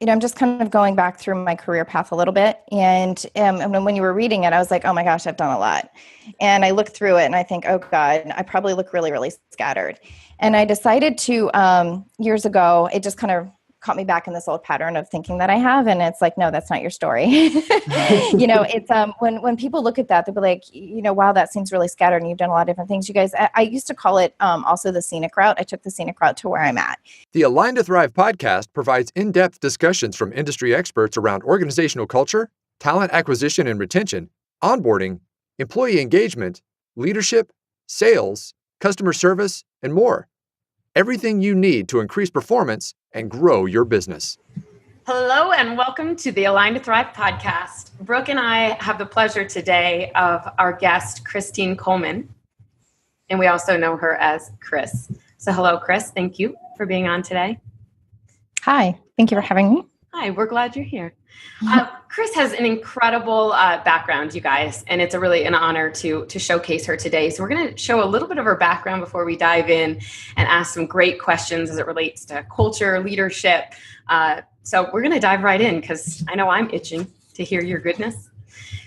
I'm just kind of going back through my career path a little bit. And when you were reading it, I was like, oh my gosh, I've done a lot. And I look through it and I think, oh God, I probably look really, really scattered. And I decided to, years ago, it just kind of caught me back in this old pattern of thinking that I have. And it's like, no, that's not your story. It's when people look at that, they'll be like, wow, that seems really scattered and you've done a lot of different things. You guys, I used to call it also the scenic route. I took the scenic route to where I'm at. The Align to Thrive podcast provides in-depth discussions from industry experts around organizational culture, talent acquisition and retention, onboarding, employee engagement, leadership, sales, customer service, and more. Everything you need to increase performance and grow your business. Hello and welcome to the Align to Thrive podcast. Brooke and I have the pleasure today of our guest, Kris Kuhlman, and we also know her as Kriss. So hello, Kriss. Thank you for being on today. Hi. Thank you for having me. Hi. We're glad you're here. Kriss has an incredible background, you guys, and it's really an honor to showcase her today. So we're going to show a little bit of her background before we dive in and ask some great questions as it relates to culture, leadership. So we're going to dive right in because I know I'm itching to hear your goodness.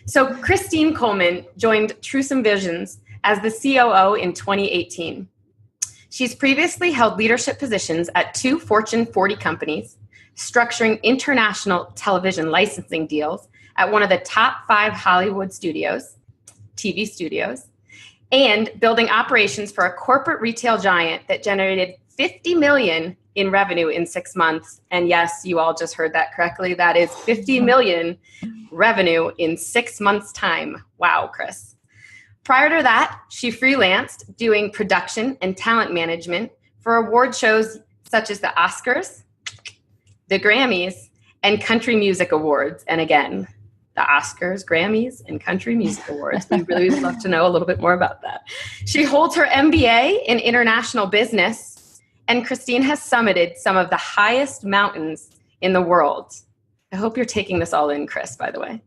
So Kris Kuhlman joined Truesome Visions as the COO in 2018. She's previously held leadership positions at 2 Fortune 40 companies, structuring international television licensing deals at one of the top 5 Hollywood TV studios, and building operations for a corporate retail giant that generated $50 million in revenue in 6 months. And yes, you all just heard that correctly. That is $50 million revenue in 6 months' time. Wow, Kriss. Prior to that, she freelanced doing production and talent management for award shows such as the Oscars, the Grammys, and Country Music Awards. And again, the Oscars, Grammys, and Country Music Awards. We really would love to know a little bit more about that. She holds her MBA in international business, and Christine has summited some of the highest mountains in the world. I hope you're taking this all in, Kriss, by the way,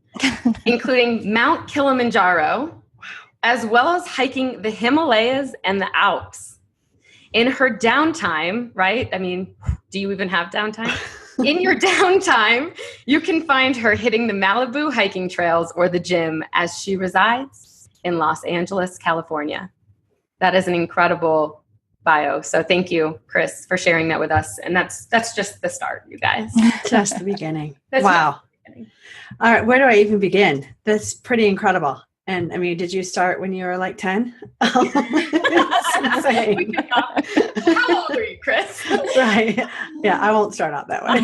including Mount Kilimanjaro, as well as hiking the Himalayas and the Alps. In her downtime, right? I mean, do you even have downtime? In your downtime, you can find her hitting the Malibu hiking trails or the gym as she resides in Los Angeles, California. That is an incredible bio. So thank you, Kriss, for sharing that with us. And that's just the start, you guys. Just the beginning. Wow. All right. Where do I even begin? That's pretty incredible. And I mean, did you start when you were like 10? How old are you, Kriss? Right. Yeah, I won't start out that way.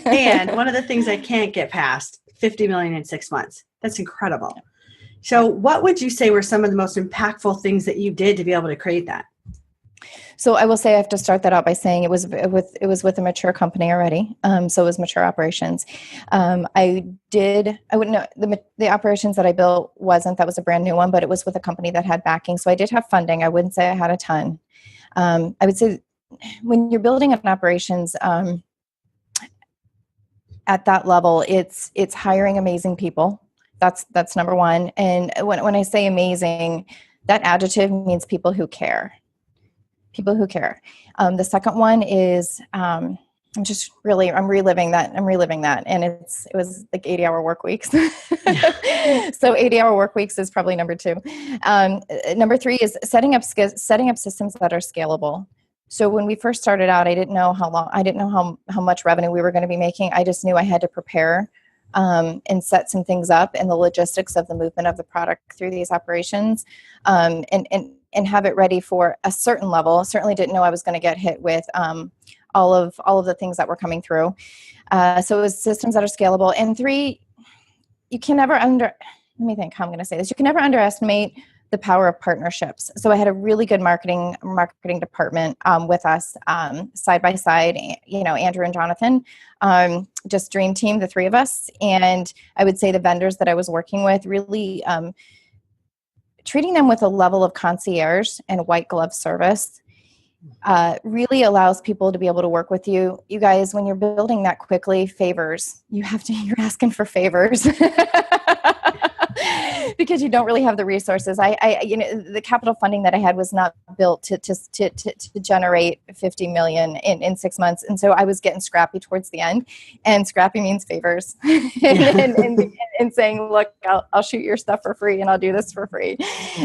And one of the things I can't get past, $50 million in 6 months. That's incredible. So what would you say were some of the most impactful things that you did to be able to create that? So I will say I have to start that out by saying it was with a mature company already. So it was mature operations. I wouldn't know the operations that I built that was a brand new one, but it was with a company that had backing. So I did have funding. I wouldn't say I had a ton. I would say when you're building an operations at that level, it's hiring amazing people. That's number one. And when I say amazing, that adjective means people who care. People who care. The second one is I'm reliving that. And it was like 80-hour work weeks. So 80-hour work weeks is probably number 2. Number 3 is setting up systems that are scalable. So when we first started out, I didn't know how much revenue we were going to be making. I just knew I had to prepare and set some things up in the logistics of the movement of the product through these operations, and have it ready for a certain level. Certainly didn't know I was going to get hit with all of the things that were coming through. So it was systems that are scalable. And 3, you can never let me think how I'm going to say this. You can never underestimate the power of partnerships. So I had a really good marketing department with us side by side, Andrew and Jonathan, just dream team, the 3 of us. And I would say the vendors that I was working with really treating them with a level of concierge and white glove service really allows people to be able to work with you. You guys, when you're building that quickly, favors, you're asking for favors. because you don't really have the resources. The capital funding that I had was not built to generate 50 million in 6 months. And so I was getting scrappy towards the end, and scrappy means favors and saying, look, I'll shoot your stuff for free, and I'll do this for free,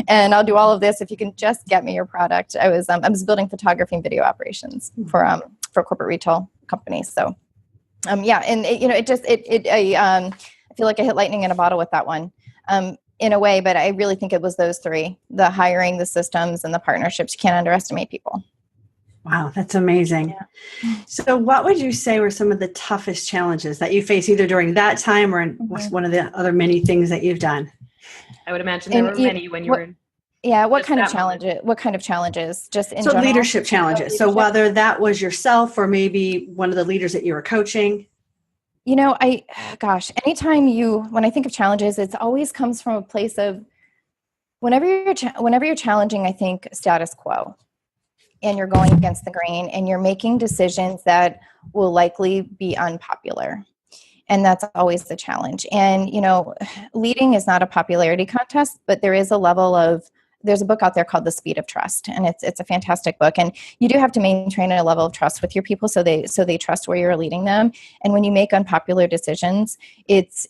and I'll do all of this if you can just get me your product. I was building photography and video operations for corporate retail companies. So I feel like I hit lightning in a bottle with that one, in a way, but I really think it was those three: the hiring, the systems, and the partnerships. You can't underestimate people. Wow, that's amazing. Yeah. So what would you say were some of the toughest challenges that you faced either during that time or in one of the other many things that you've done? I would imagine there were many when you were in. Yeah. What kind of challenges? Just in general? Leadership challenges. So whether that was yourself or maybe one of the leaders that you were coaching. Anytime when I think of challenges, it always comes from a place of whenever you're challenging, I think, status quo, and you're going against the grain, and you're making decisions that will likely be unpopular. And that's always the challenge. And, leading is not a popularity contest, but there is a level of, there's a book out there called The Speed of Trust, and it's a fantastic book. And you do have to maintain a level of trust with your people so they trust where you're leading them. And when you make unpopular decisions, it's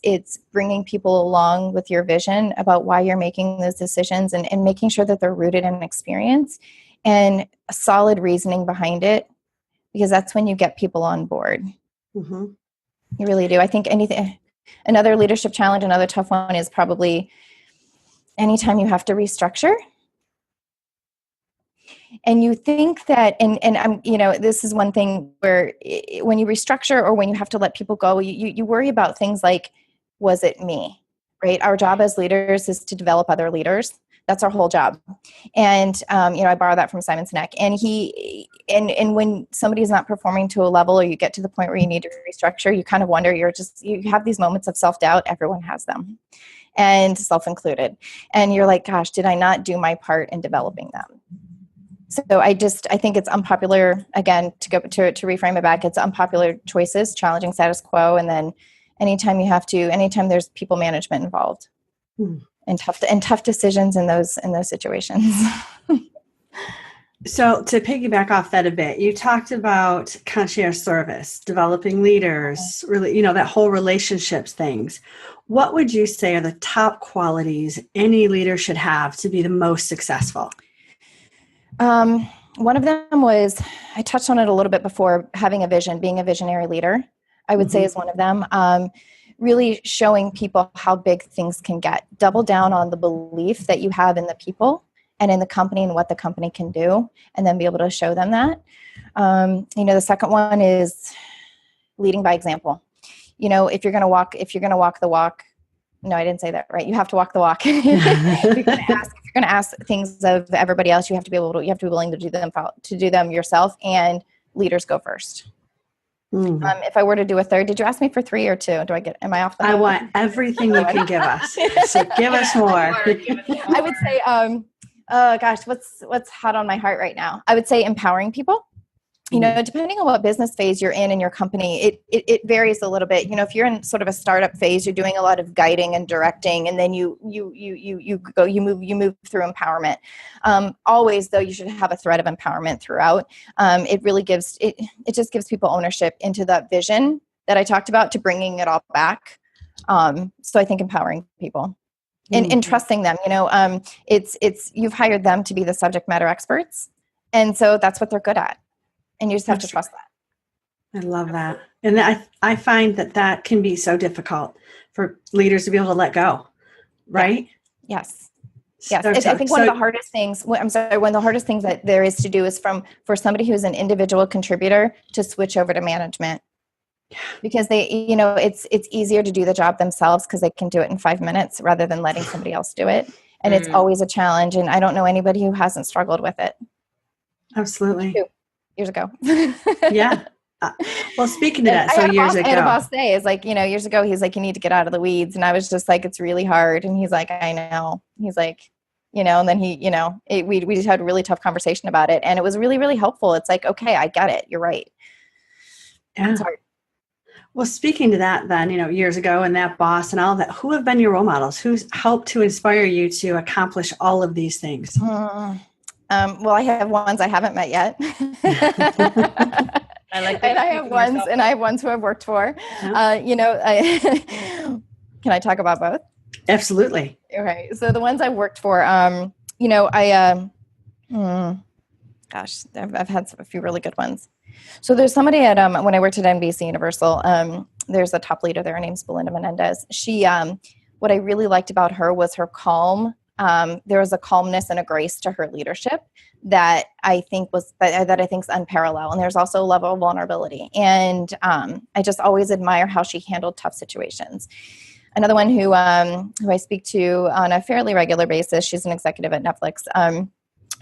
bringing people along with your vision about why you're making those decisions, and making sure that they're rooted in experience and a solid reasoning behind it, because that's when you get people on board. Mm-hmm. You really do. I think another leadership challenge, another tough one, is probably anytime you have to restructure. And you think that, and I'm, this is one thing where when you restructure or when you have to let people go, you worry about things like, was it me, right? Our job as leaders is to develop other leaders. That's our whole job. And, I borrow that from Simon Sinek, and when somebody's not performing to a level, or you get to the point where you need to restructure, you kind of wonder, you have these moments of self-doubt. Everyone has them, and self-included. And you're like, gosh, did I not do my part in developing them? So I think it's unpopular, again, to reframe it back, it's unpopular choices, challenging status quo. And then anytime there's people management involved. And tough decisions in those situations. So to piggyback off that a bit, you talked about concierge service, developing leaders, really, that whole relationships things. What would you say are the top qualities any leader should have to be the most successful? One of them was, I touched on it a little bit before, having a vision, being a visionary leader, I would say is one of them. Really showing people how big things can get. Double down on the belief that you have in the people and in the company and what the company can do, and then be able to show them that. The second one is leading by example. If you're going to walk the walk, no, I didn't say that right. You have to walk the walk. If you're going to ask things of everybody else, you have to be willing to do them yourself, and leaders go first. Mm-hmm. If I were to do a third, did you ask me for 3 or 2? Am I off the hook? I want everything you can give us. So give us more. I would say, what's hot on my heart right now? I would say empowering people. Depending on what business phase you're in your company, it varies a little bit. If you're in sort of a startup phase, you're doing a lot of guiding and directing, and then you move through empowerment. Always, though, you should have a thread of empowerment throughout. It really just gives people ownership into that vision that I talked about, to bringing it all back. So I think empowering people and trusting them. You've hired them to be the subject matter experts, and so that's what they're good at. And you just have to trust that. I love that. And I find that can be so difficult for leaders to be able to let go, right? Yes. Yes. I think one of the hardest things that there is to do is for somebody who's an individual contributor to switch over to management. Because it's easier to do the job themselves because they can do it in 5 minutes rather than letting somebody else do it. And it's always a challenge. And I don't know anybody who hasn't struggled with it. Absolutely. 2 years ago. Yeah. Well, speaking of that, so years ago. I had a boss say, years ago, he's like, you need to get out of the weeds. And I was just like, it's really hard. And he's like, I know. He's like, and then we just had a really tough conversation about it. And it was really, really helpful. It's like, okay, I get it. You're right. Yeah. It's hard. Well, speaking to that then, years ago and that boss and all that, who have been your role models? Who's helped to inspire you to accomplish all of these things? Well, I have ones I haven't met yet. I like that. And I have ones who I've worked for. Yeah. Can I talk about both? Absolutely. Okay. So the ones I worked for, I've had a few really good ones. So there's somebody at, when I worked at NBC Universal, there's a top leader there. Her name's Belinda Menendez. She, what I really liked about her was her calm. There was a calmness and a grace to her leadership that I think is unparalleled. And there's also a level of vulnerability. And I just always admire how she handled tough situations. Another one who I speak to on a fairly regular basis, she's an executive at Netflix.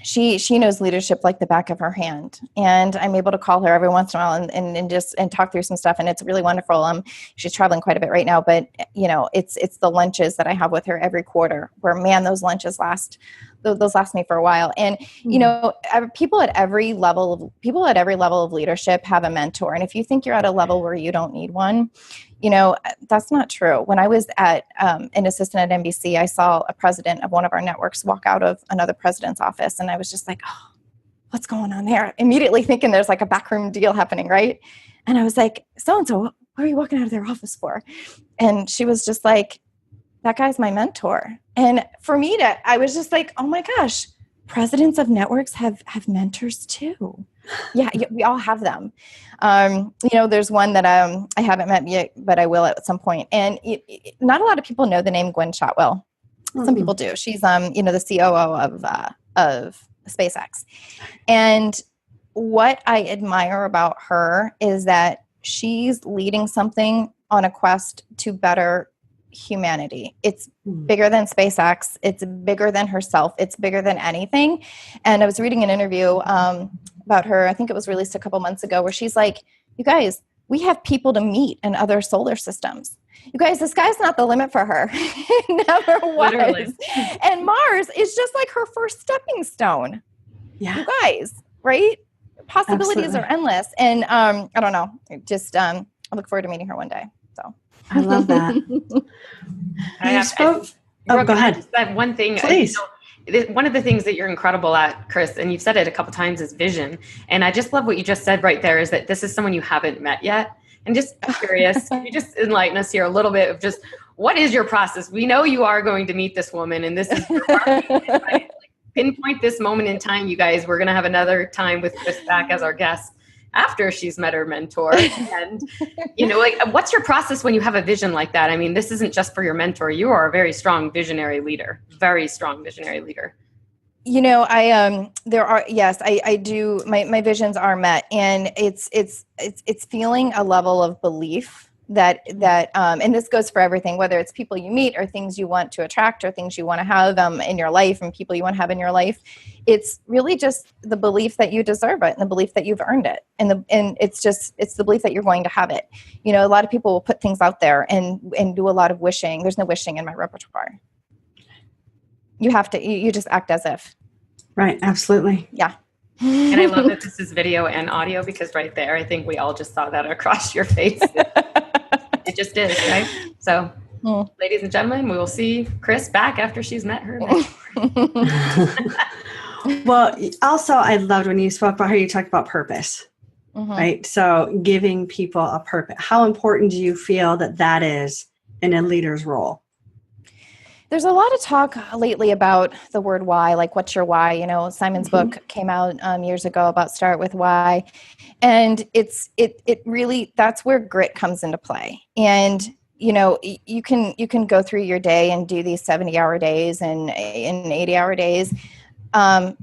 She knows leadership like the back of her hand, and I'm able to call her every once in a while and talk through some stuff, and it's really wonderful. She's traveling quite a bit right now, but it's the lunches that I have with her every quarter where, man, those lunches last me for a while. And people at every level of leadership have a mentor, and if you think you're at a level where you don't need one, that's not true. When I was an assistant at NBC, I saw a president of one of our networks walk out of another president's office. And I was just like, oh, what's going on there? Immediately thinking there's like a backroom deal happening, right? And I was like, so-and-so, what are you walking out of their office for? And she was just like, that guy's my mentor. And for me I was just like, oh my gosh, presidents of networks have mentors too. Yeah, we all have them. There's one that I haven't met yet, but I will at some point. And not a lot of people know the name Gwen Shotwell. Mm-hmm. Some people do. She's the COO of SpaceX. And what I admire about her is that she's leading something on a quest to better humanity. It's bigger than SpaceX. It's bigger than herself. It's bigger than anything. And I was reading an interview about her, I think it was released a couple months ago, where she's like, you guys, we have people to meet in other solar systems. You guys, the sky's not the limit for her. It never was. Literally. And Mars is just like her first stepping stone. Yeah. You guys, right? Possibilities are endless. And I don't know. I look forward to meeting her one day. So I love that. Go ahead. Just that one thing. Please. One of the things that you're incredible at, Kriss, and you've said it a couple times, is vision. And I just love what you just said right there, is that this is someone you haven't met yet. And just curious, can you just enlighten us here a little bit of just what is your process? We know you are going to meet this woman, and this is your market, right? Pinpoint this moment in time, you guys. We're going to have another time with Kriss back as our guest after she's met her mentor. And, what's your process when you have a vision like that? I mean, this isn't just for your mentor. You are a very strong visionary leader, very strong visionary leader. I do. My visions are met, and it's feeling a level of belief that and this goes for everything, whether it's people you meet or things you want to attract or things you want to have in your life and people you want to have in your life. It's really just the belief that you deserve it and the belief that you've earned it. And it's the belief that you're going to have it. A lot of people will put things out there and do a lot of wishing. There's no wishing in my repertoire. You have to, you just act as if. Right. Absolutely. Yeah. And I love that this is video and audio, because right there, I think we all just saw that across your face. It just is, right? So, ladies and gentlemen, we will see Kriss back after she's met her mentor. Well, also, I loved when you spoke about how you talked about purpose, right? So giving people a purpose. How important do you feel that is in a leader's role? There's a lot of talk lately about the word why, like what's your why? Simon's book came out years ago about Start With Why. And it really, that's where grit comes into play. And, you can go through your day and do these 70-hour days and 80-hour days. But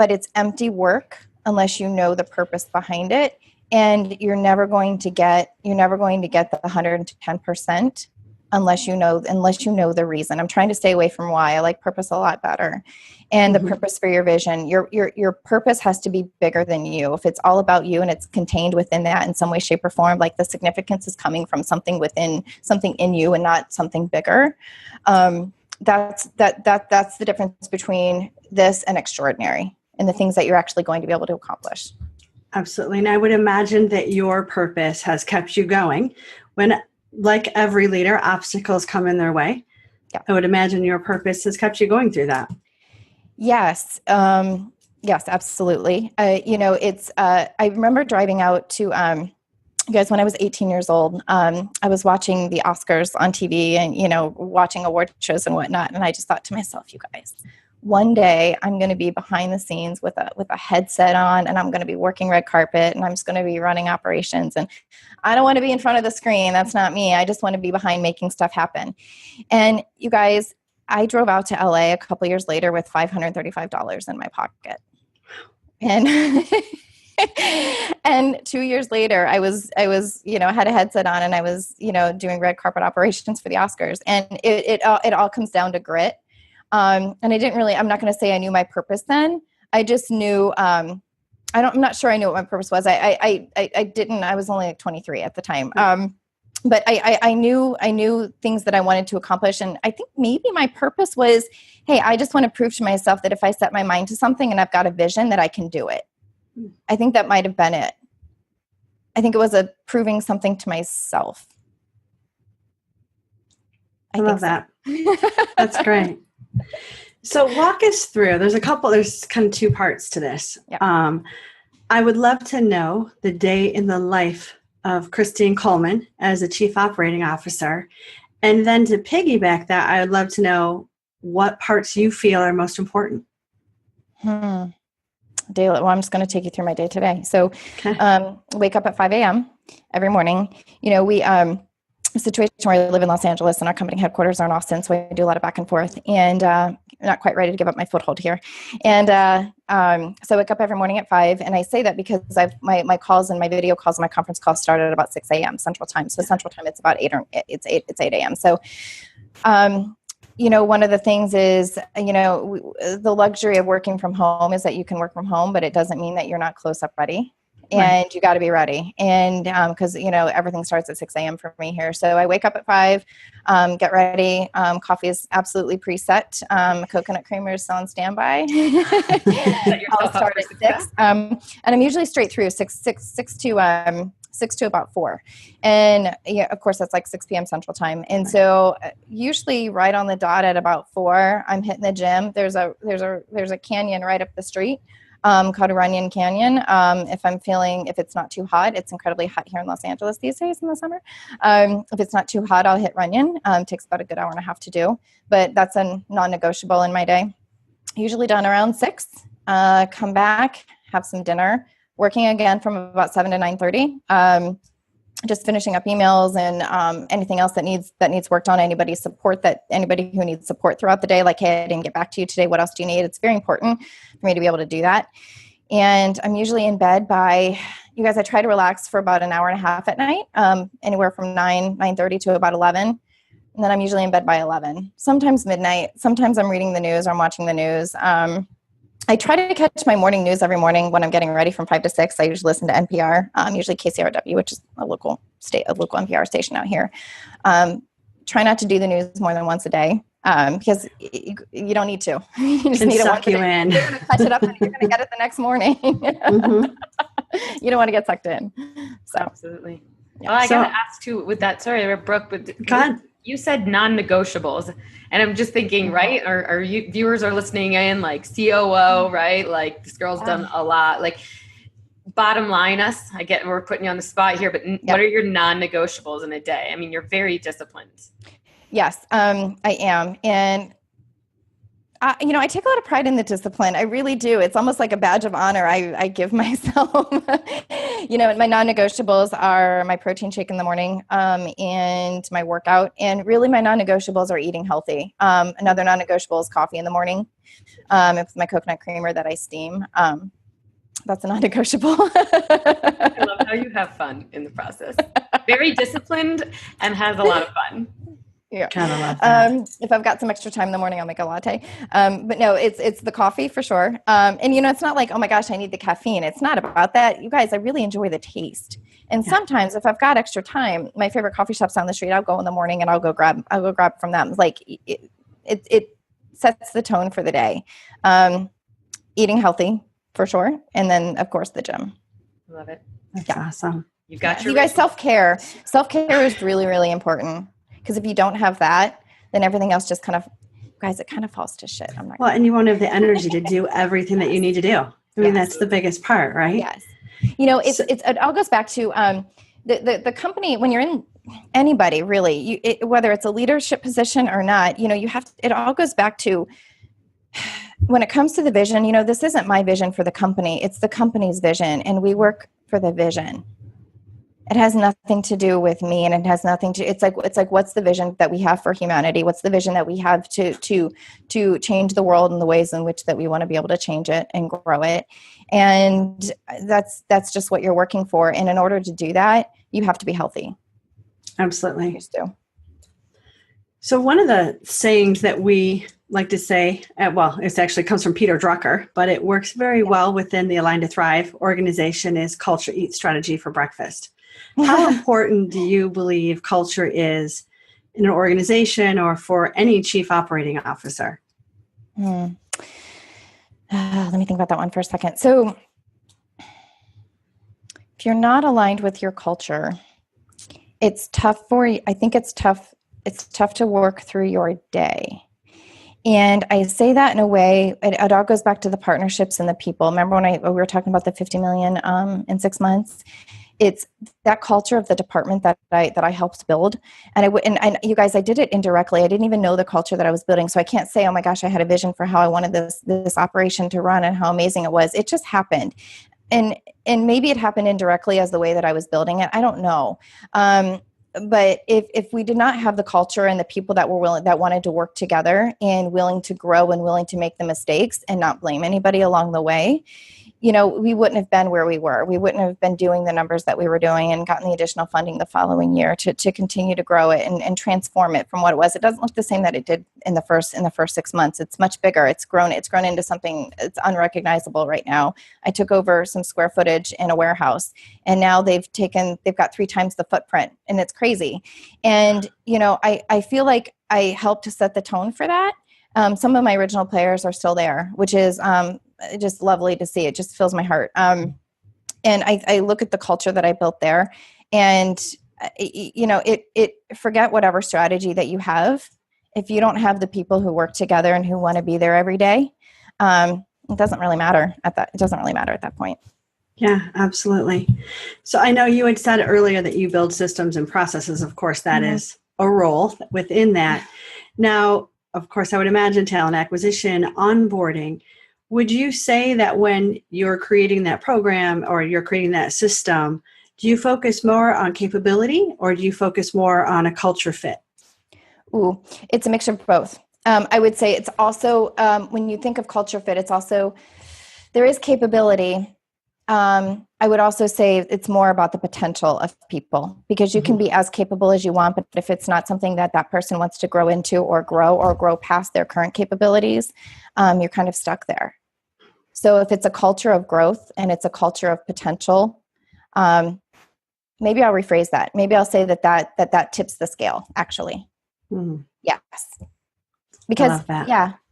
it's empty work unless you know the purpose behind it. And you're never going to get the 110%. Unless you know the reason. I'm trying to stay away from why. I like purpose a lot better. And the purpose for your vision, your purpose has to be bigger than you. If it's all about you and it's contained within that in some way, shape, or form, like the significance is coming from something in you and not something bigger. That's the difference between this and extraordinary and the things that you're actually going to be able to accomplish. Absolutely. And I would imagine that your purpose has kept you going when, like every leader, obstacles come in their way. Yeah. I would imagine your purpose has kept you going through that. Yes. Yes, absolutely. I remember driving out to, you guys, when I was 18 years old, I was watching the Oscars on TV and, watching award shows and whatnot. And I just thought to myself, you guys, one day I'm going to be behind the scenes with a headset on, and I'm going to be working red carpet, and I'm just going to be running operations. And I don't want to be in front of the screen. That's not me. I just want to be behind making stuff happen. And you guys, I drove out to LA a couple years later with $535 in my pocket. And and 2 years later, I was, had a headset on, and I was, doing red carpet operations for the Oscars. And it all comes down to grit. And I'm not going to say I knew my purpose then. I just knew, I'm not sure I knew what my purpose was. I was only like 23 at the time. But I knew things that I wanted to accomplish. And I think maybe my purpose was, hey, I just want to prove to myself that if I set my mind to something and I've got a vision, that I can do it. I think that might've been it. I think it was proving something to myself. I love that. That's great. So walk us through, there's kind of two parts to this. Yeah. I would love to know the day in the life of Christine Coleman as a Chief Operating Officer. And then to piggyback that, I would love to know what parts you feel are most important. Well, I'm just going to take you through my day today. So, wake up at 5 a.m. every morning. We, a situation where I live in Los Angeles and our company headquarters are in Austin. So I do a lot of back and forth, and I'm not quite ready to give up my foothold here. And so I wake up every morning at 5, and I say that because my calls and my video calls and my conference calls start at about 6 a.m. Central Time. So Central Time, it's about 8 a.m. So, one of the things is, the luxury of working from home is that you can work from home, but it doesn't mean that you're not close up ready. And you got to be ready. And because, everything starts at 6 a.m. for me here. So I wake up at 5, get ready. Coffee is absolutely preset. Coconut creamer is still on standby. I'll start at 6. And I'm usually straight through 6 to about 4. And of course that's like 6 p.m. Central Time. And so usually right on the dot at about 4, I'm hitting the gym. There's a canyon right up the street. Called Runyon Canyon. If it's not too hot, it's incredibly hot here in Los Angeles these days in the summer. If it's not too hot, I'll hit Runyon. Takes about a good hour and a half to do, but that's a non-negotiable in my day. Usually done around 6, come back, have some dinner, working again from about 7 to 9:30. Just finishing up emails and anything else that needs worked on. Anybody who needs support throughout the day, like, hey, I didn't get back to you today. What else do you need? It's very important for me to be able to do that. And I'm usually in bed by, you guys, I try to relax for about an hour and a half at night, anywhere from 9:30 to about 11. And then I'm usually in bed by 11, sometimes midnight. Sometimes I'm reading the news or I'm watching the news. I try to catch my morning news every morning when I'm getting ready from 5 to 6. I usually listen to NPR, usually KCRW, which is a local NPR station out here. Try not to do the news more than once a day because you don't need to. You just need to suck you in. You're going to catch it up and you're going to get it the next morning. Mm-hmm. You don't want to get sucked in. So absolutely. Yeah. Well, I got to ask too with that. Sorry, Brooke, but you said non-negotiables, and I'm just thinking, right? Or you viewers are listening in, like COO, right? Like this girl's done a lot. Like, bottom line, we're putting you on the spot here, but what are your non-negotiables in a day? I mean, you're very disciplined. Yes, I am, and I take a lot of pride in the discipline. I really do. It's almost like a badge of honor I give myself. My non-negotiables are my protein shake in the morning and my workout. And really my non-negotiables are eating healthy. Another non-negotiable is coffee in the morning. It's my coconut creamer that I steam. That's a non-negotiable. I love how you have fun in the process. Very disciplined and has a lot of fun. Yeah. Kind of love that. If I've got some extra time in the morning, I'll make a latte. But no, it's the coffee for sure. And it's not like, oh my gosh, I need the caffeine. It's not about that. You guys, I really enjoy the taste. And sometimes if I've got extra time, my favorite coffee shops down the street, I'll go in the morning and I'll go grab from them. Like it sets the tone for the day. Eating healthy for sure. And then of course the gym. Love it. That's awesome. You've got You guys, self-care is really, really important, because if you don't have that, then everything else just kind of, guys, it kind of falls to shit. I'm not Well, and you won't have the energy to do everything that you need to do. I mean, that's the biggest part, right? Yes. You know, it all goes back to the company. When you're in anybody, really, whether it's a leadership position or not, you know, it all goes back to, when it comes to the vision, you know, this isn't my vision for the company. It's the company's vision, and we work for the vision. It has nothing to do with me, and it has nothing to, it's like, what's the vision that we have for humanity? What's the vision that we have to change the world in the ways in which that we want to be able to change it and grow it? And that's just what you're working for. And in order to do that, you have to be healthy. Absolutely. You do. So one of the sayings that we like to say, well, it actually comes from Peter Drucker, but it works very well within the Align to Thrive organization, is culture eats strategy for breakfast. How important do you believe culture is in an organization or for any chief operating officer? Let me think about that one for a second. So if you're not aligned with your culture, it's tough for you. I think it's tough. It's tough to work through your day. And I say that in a way, it all goes back to the partnerships and the people. Remember when we were talking about the 50 million in 6 months? It's that culture of the department that I helped build. And you guys, I did it indirectly. I didn't even know the culture that I was building. So I can't say, oh my gosh, I had a vision for how I wanted this operation to run and how amazing it was. It just happened. And maybe it happened indirectly as the way that I was building it. I don't know. But if we did not have the culture and the people that wanted to work together and willing to grow and willing to make the mistakes and not blame anybody along the way, you know, we wouldn't have been where we were. We wouldn't have been doing the numbers that we were doing and gotten the additional funding the following year to continue to grow it and transform it from what it was. It doesn't look the same that it did in the first 6 months. It's much bigger. It's grown into something it's unrecognizable right now. I took over some square footage in a warehouse, and now they've got 3 times the footprint, and it's crazy. And, you know, I feel like I helped to set the tone for that. Some of my original players are still there, which is just lovely to see. It just fills my heart. And I look at the culture that I built there, and you know, it forget whatever strategy that you have. If you don't have the people who work together and who want to be there every day, it doesn't really matter at that point. Yeah, absolutely. So I know you had said earlier that you build systems and processes. Of course, that is a role within that. Now, of course, I would imagine talent acquisition, onboarding. Would you say that when you're creating that program or you're creating that system, do you focus more on capability or do you focus more on a culture fit? Ooh, it's a mixture of both. I would say it's also, when you think of culture fit, it's also, there is capability. I would also say it's more about the potential of people, because you can be as capable as you want, but if it's not something that person wants to grow into or grow past their current capabilities, you're kind of stuck there. So if it's a culture of growth and it's a culture of potential, maybe I'll rephrase that. Maybe I'll say that tips the scale, actually. Yes. Because,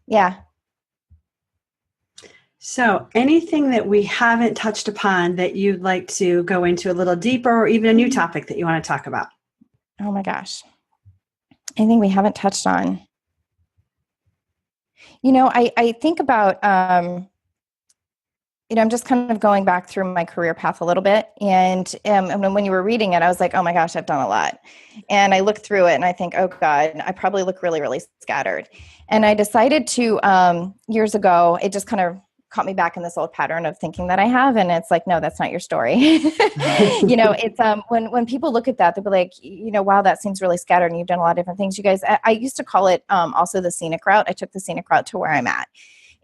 yeah. So anything that we haven't touched upon that you'd like to go into a little deeper, or even a new topic that you want to talk about? Oh my gosh. Anything we haven't touched on? You know, I think about, you know, I'm just kind of going back through my career path a little bit. And when you were reading it, I was like, oh my gosh, I've done a lot. And I look through it and I think, oh God, I probably look really, really scattered. And I decided to, years ago, it just kind of caught me back in this old pattern of thinking that I have. And it's like, no, that's not your story. You know, it's, when people look at that, they'll be like, you know, wow, that seems really scattered and you've done a lot of different things. You guys, I used to call it, also the scenic route. I took the scenic route to where I'm at.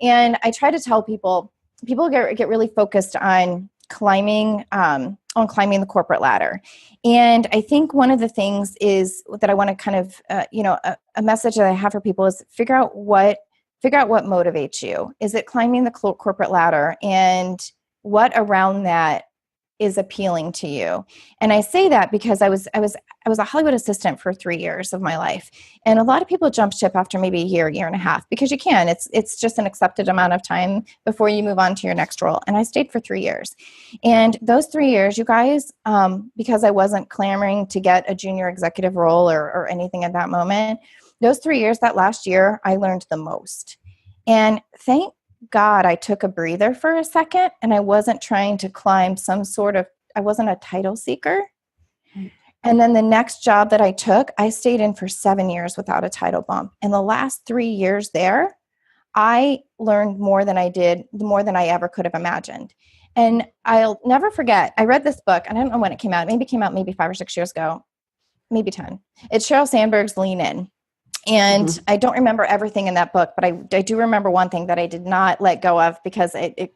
And I try to tell people get really focused on climbing the corporate ladder. And I think one of the things is that I want to kind of, you know, a message that I have for people is figure out what motivates you. Is it climbing the corporate ladder? And what around that is appealing to you. And I say that because I was a Hollywood assistant for 3 years of my life. And a lot of people jump ship after maybe a year and a half, because you can. It's just an accepted amount of time before you move on to your next role. And I stayed for 3 years. And those 3 years, you guys, because I wasn't clamoring to get a junior executive role or anything at that moment, those 3 years, that last year, I learned the most. And thank God I took a breather for a second, and I wasn't trying to climb I wasn't a title seeker. And then the next job that I took, I stayed in for 7 years without a title bump. And the last 3 years there, I learned more than I ever could have imagined. And I'll never forget, I read this book, and I don't know when it came out. Maybe it came out maybe 5 or 6 years ago, maybe 10. It's Sheryl Sandberg's Lean In. And I don't remember everything in that book, but I do remember one thing that I did not let go of, because it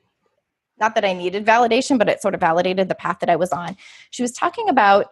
not that I needed validation, but it sort of validated the path that I was on. She was talking about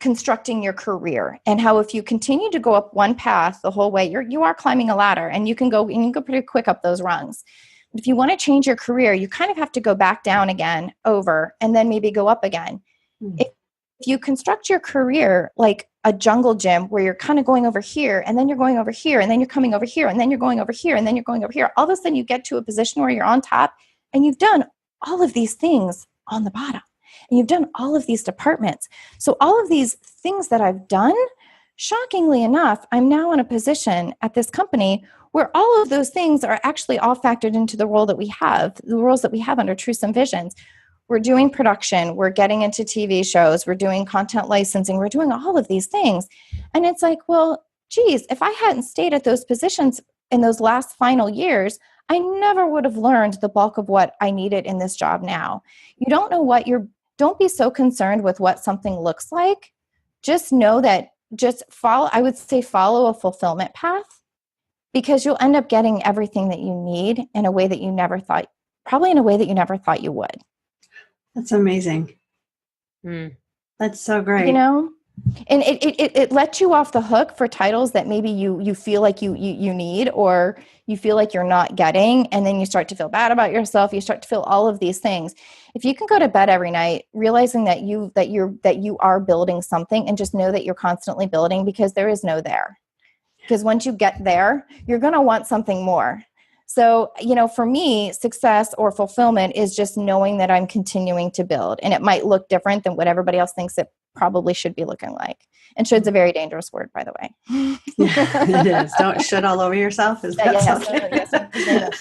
constructing your career, and how if you continue to go up one path the whole way, you are climbing a ladder, and you can go pretty quick up those rungs. But if you want to change your career, you kind of have to go back down again, over, and then maybe go up again. If you construct your career like a jungle gym, where you're kind of going over here, and then you're going over here, and then you're coming over here, and then you're going over here, and then you're going over here, all of a sudden you get to a position where you're on top, and you've done all of these things on the bottom, and you've done all of these departments. So all of these things that I've done, shockingly enough, I'm now in a position at this company where all of those things are actually all factored into the role that we have, the roles that we have under Truths Visions. We're doing production, we're getting into TV shows, we're doing content licensing, we're doing all of these things. And it's like, well, geez, if I hadn't stayed at those positions in those last final years, I never would have learned the bulk of what I needed in this job now. You don't know don't be so concerned with what something looks like. Just know that, follow a fulfillment path, because you'll end up getting everything that you need in a way that you never thought you would. That's amazing. That's so great. And it lets you off the hook for titles that maybe you feel like you need, or you feel like you're not getting, and then you start to feel bad about yourself. You start to feel all of these things. If you can go to bed every night realizing that you are building something, and just know that you're constantly building, because there is no there. Because once you get there, you're going to want something more. So, for me, success or fulfillment is just knowing that I'm continuing to build. And it might look different than what everybody else thinks it probably should be looking like. And should's a very dangerous word, by the way. Yeah, it is. Don't should all over yourself. Is that something? Yes,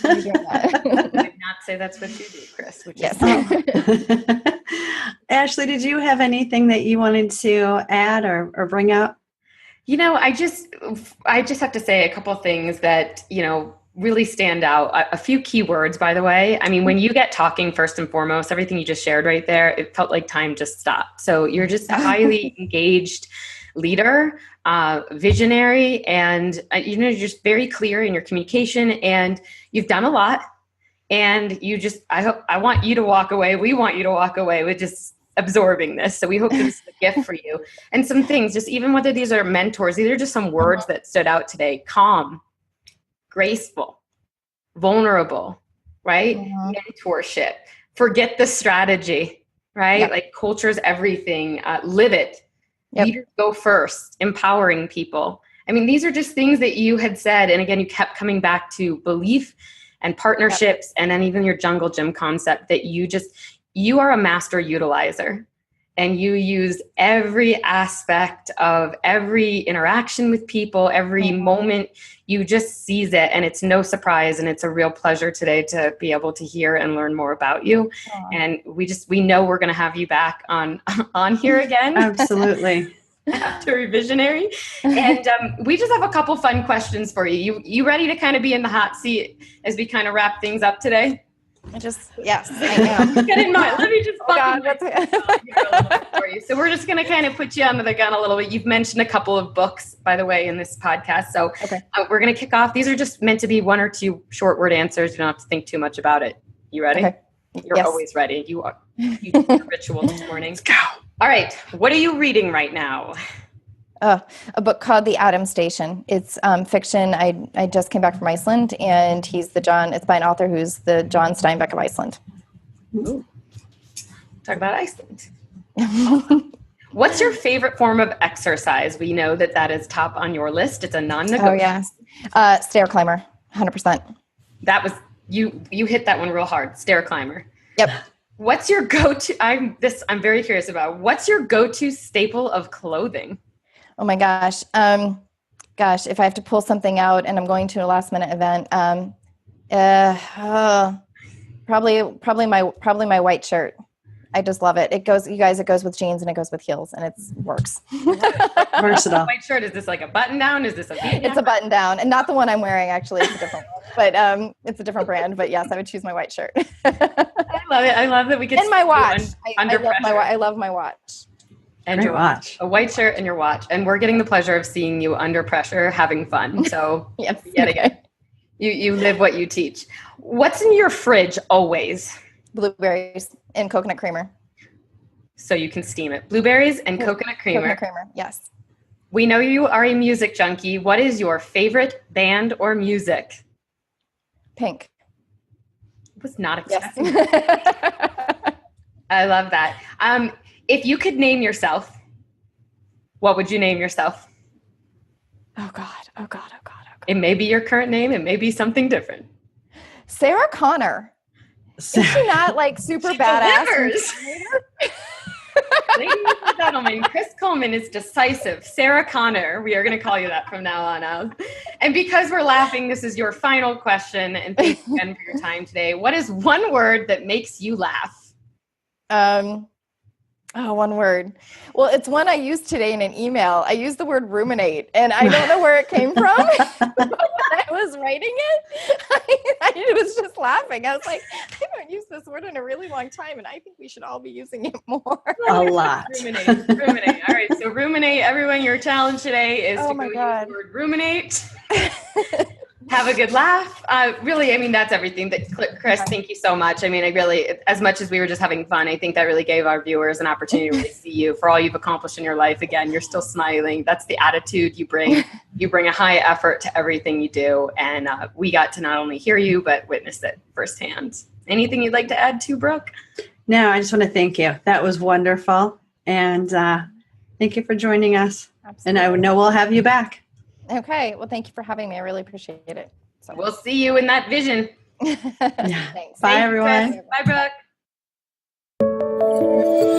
I would not say that's what you do, Kriss. Ashley, did you have anything that you wanted to add or bring up? I just have to say a couple of things that, really stand out. A few keywords, by the way. I mean, when you get talking, first and foremost, everything you just shared right there, it felt like time just stopped. So you're just a highly engaged leader, visionary, and you're just very clear in your communication, and you've done a lot. And I want you to walk away. We want you to walk away with just absorbing this. So we hope this is a gift for you. And some things, just even whether these are mentors, these are just some words that stood out today. Calm, graceful, vulnerable, right? Mentorship. Forget the strategy, right? Yep. Like culture's everything. Live it. Yep. Leaders go first. Empowering people. I mean, these are just things that you had said. And again, you kept coming back to belief and partnerships, and then even your jungle gym concept that you are a master utilizer. And you use every aspect of every interaction with people, every moment, you just seize it. And it's no surprise. And it's a real pleasure today to be able to hear and learn more about you. And we know we're going to have you back on here again. Absolutely. After Visionary. And we just have a couple fun questions for you. You ready to kind of be in the hot seat as we kind of wrap things up today? Yes, I am. Get in mind. Let me just for you. So we're just going to kind of put you under the gun a little bit. You've mentioned a couple of books, by the way, in this podcast. So we're going to kick off. These are just meant to be 1 or 2 short word answers. You don't have to think too much about it. You ready? Okay. You're always ready. You did the ritual this morning. Let's go. All right. What are you reading right now? A book called The Atom Station. It's fiction. I just came back from Iceland, and it's by an author who's the John Steinbeck of Iceland. Ooh. Talk about Iceland. What's your favorite form of exercise? We know that is top on your list. It's a non-negotiable. Oh, yes. Stair climber, 100%. That was, you hit that one real hard. Stair climber. Yep. What's your go-to, I'm very curious about, what's your go-to staple of clothing? Oh my gosh. If I have to pull something out and I'm going to a last minute event, probably my white shirt. I just love it. It goes with jeans and it goes with heels and it works. Versatile. White shirt, is this like a button down? Is this a V-neck? It's a button down and not the one I'm wearing actually. It's a different one, but it's a different brand, but yes, I would choose my white shirt. I love it. I love that we could. And my watch. I love my watch. And your watch. A white shirt and your watch. And we're getting the pleasure of seeing you under pressure, having fun. So yes, you live what you teach. What's in your fridge always? Blueberries and coconut creamer. So you can steam it. Blueberries and coconut creamer. Coconut creamer, yes. We know you are a music junkie. What is your favorite band or music? Pink. I was not expecting that. I love that. If you could name yourself, what would you name yourself? Oh God. It may be your current name. It may be something different. Sarah Connor. Is she not like super badass? Ladies and gentlemen, Kris Kuhlman is decisive. Sarah Connor, we are going to call you that from now on out. And because we're laughing, this is your final question. And thanks again for your time today. What is one word that makes you laugh? One word. Well, it's one I used today in an email. I used the word ruminate, and I don't know where it came from. But when I was writing it, I was just laughing. I was like, I haven't used this word in a really long time, and I think we should all be using it more. A lot. Ruminate. All right, so ruminate. Everyone, your challenge today is to go use the word ruminate. Have a good laugh. Really, I mean, that's everything. Kris, thank you so much. I mean, I really, as much as we were just having fun, I think that really gave our viewers an opportunity to really see you for all you've accomplished in your life. Again, you're still smiling. That's the attitude you bring. You bring a high effort to everything you do. And we got to not only hear you, but witness it firsthand. Anything you'd like to add to, Brooke? No, I just want to thank you. That was wonderful. And thank you for joining us. Absolutely. And I know we'll have you back. Okay. Well, thank you for having me. I really appreciate it. So we'll see you in that vision. Thanks. Bye, everyone. Bye, Brooke.